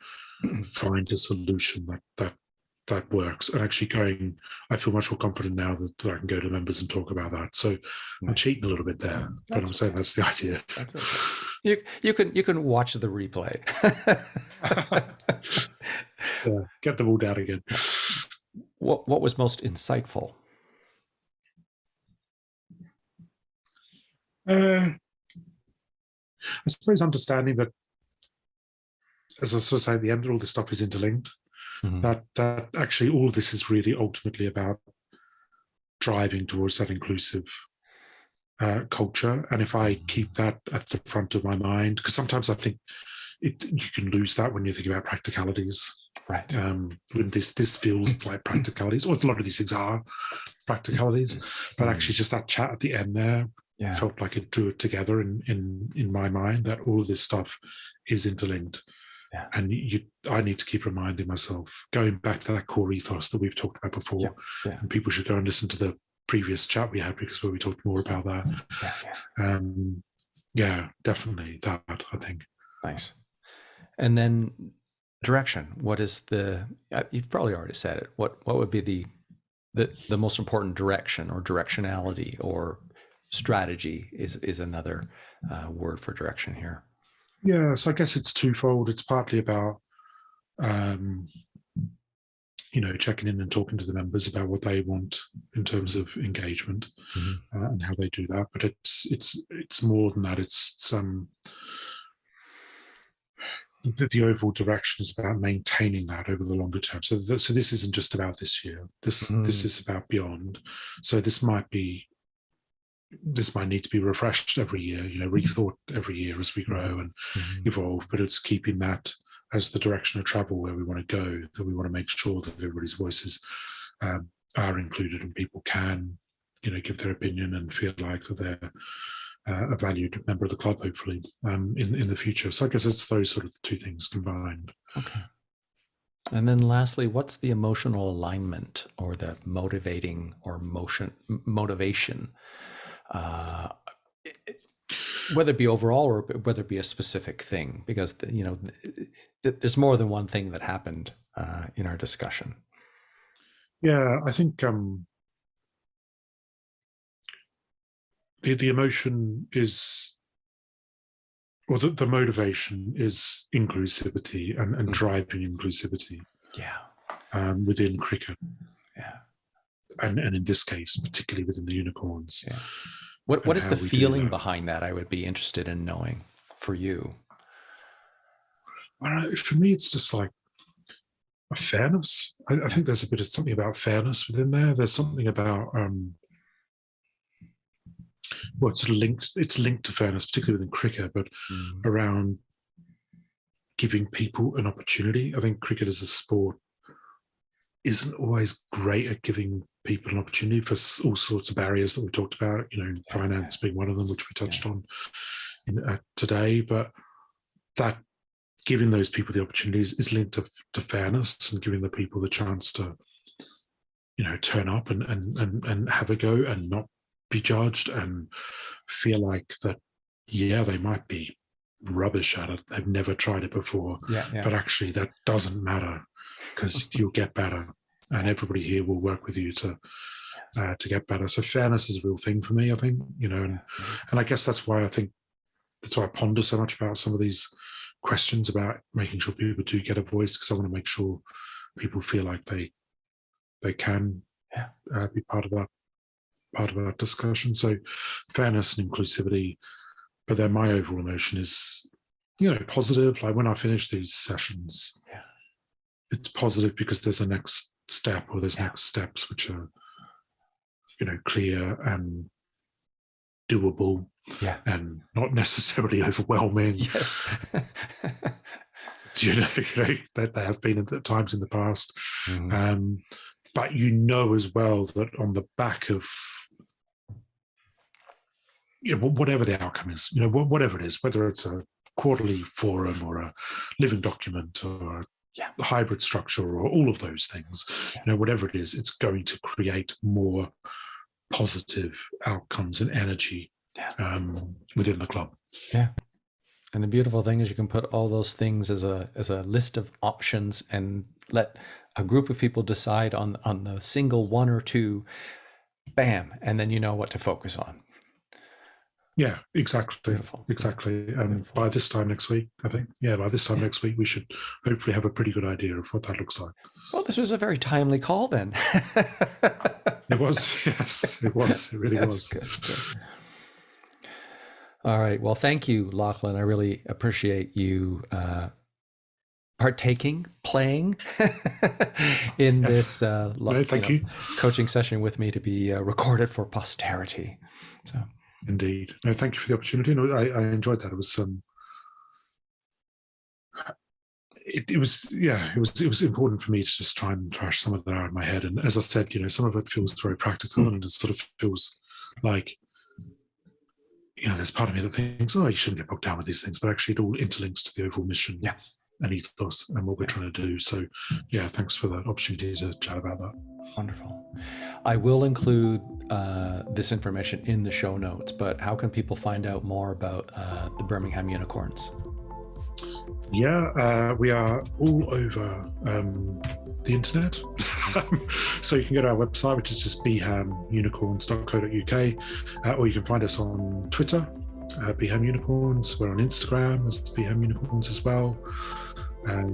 Speaker 2: find a solution that works. And actually I feel much more confident now that I can go to members and talk about that. So I'm cheating a little bit there, but I'm saying that's the idea.
Speaker 1: That's okay. You can watch the replay.
Speaker 2: Yeah, get them all down again.
Speaker 1: What was most insightful?
Speaker 2: I suppose understanding that, as I sort of say at the end, all this stuff is interlinked. That actually all of this is really ultimately about driving towards that inclusive culture. And if I keep that at the front of my mind, because sometimes I think you can lose that when you think about practicalities.
Speaker 1: Right.
Speaker 2: When this feels like practicalities, or a lot of these things are practicalities, but actually just that chat at the end there felt like it drew it together in my mind that all of this stuff is interlinked.
Speaker 1: Yeah.
Speaker 2: And I need to keep reminding myself, going back to that core ethos that we've talked about before, and people should go and listen to the previous chat we had, because where we talked more about that. Yeah, definitely that, I think.
Speaker 1: Nice. And then direction. What is you've probably already said it. What would be the most important direction or directionality or strategy is another word for direction here?
Speaker 2: Yeah, so I guess it's twofold. It's partly about checking in and talking to the members about what they want in terms of engagement and how they do that. But it's more than that. It's the overall direction is about maintaining that over the longer term. So this isn't just about this year. This is about beyond. So this might need to be refreshed every year, rethought every year as we grow and evolve. But it's keeping that as the direction of travel where we want to go, that we want to make sure that everybody's voices are included and people can, give their opinion and feel like that they're a valued member of the club, hopefully, in the future. So I guess it's those sort of two things combined.
Speaker 1: Okay. And then lastly, what's the emotional alignment or the motivation, whether it be overall or whether it be a specific thing, because there's more than one thing that happened in our discussion.
Speaker 2: Yeah, I think the emotion is, or the motivation is inclusivity and driving inclusivity.
Speaker 1: Yeah.
Speaker 2: Within cricket.
Speaker 1: Yeah.
Speaker 2: And in this case, particularly within the Unicorns.
Speaker 1: Yeah. What is the feeling behind that? I would be interested in knowing for you.
Speaker 2: For me, it's just like a fairness. I think there's a bit of something about fairness within there. There's something about it's linked to fairness, particularly within cricket, but around giving people an opportunity. I think cricket as a sport isn't always great at giving people an opportunity for all sorts of barriers that we talked about, finance being one of them, which we touched on today. But that giving those people the opportunities is linked to fairness and giving the people the chance to, turn up and have a go and not be judged and feel like that, they might be rubbish at it. They've never tried it before, but actually that doesn't matter because you'll get better and everybody here will work with you to get better. So fairness is a real thing for me, I think, and I guess that's why I ponder so much about some of these questions about making sure people do get a voice, because I want to make sure people feel like they can be part of that discussion. So fairness and inclusivity, but then my overall emotion is, positive. Like when I finish these sessions, it's positive because there's a next step or there's next steps which are, clear and doable and not necessarily overwhelming.
Speaker 1: Yes.
Speaker 2: That they have been at times in the past. But as well that on the back of whatever the outcome is, whatever it is, whether it's a quarterly forum or a living document or a hybrid structure or all of those things, whatever it is, it's going to create more positive outcomes and energy within the club.
Speaker 1: Yeah. And the beautiful thing is you can put all those things as a list of options and let a group of people decide on the single one or two, bam, and then you know what to focus on.
Speaker 2: Yeah, exactly.
Speaker 1: Beautiful.
Speaker 2: Exactly. And by this time next week, I think, next week, we should hopefully have a pretty good idea of what that looks like.
Speaker 1: Well, this was a very timely call then.
Speaker 2: It was, yes, it was. It really was.
Speaker 1: Good. All right. Well, thank you, Lachlan. I really appreciate you playing in this
Speaker 2: thank you.
Speaker 1: coaching session with me to be recorded for posterity. So.
Speaker 2: Indeed. No, thank you for the opportunity. No, I enjoyed that. It was it was important for me to just try and trash some of that out of my head. And as I said, some of it feels very practical and it sort of feels like, there's part of me that thinks, you shouldn't get bogged down with these things, but actually it all interlinks to the overall mission and ethos and what we're trying to do. So thanks for the opportunity to chat about that.
Speaker 1: Wonderful. I will include this information in the show notes, but how can people find out more about the Birmingham Unicorns?
Speaker 2: Yeah, we are all over the internet. So you can go to our website, which is just bhamunicorns.co.uk, or you can find us on Twitter, Birmingham Unicorns. We're on Instagram as Birmingham Unicorns as well. I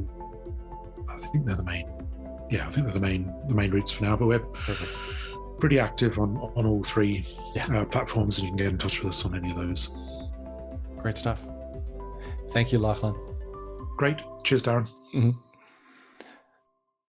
Speaker 2: think they're the main yeah, I think they're the main routes for now. But we're
Speaker 1: Perfect.
Speaker 2: pretty active on all three
Speaker 1: Yeah.
Speaker 2: platforms, and you can get in touch with us on any of those.
Speaker 1: Great stuff. Thank you, Lachlan.
Speaker 2: Great. Cheers, Darren.
Speaker 1: Mm-hmm.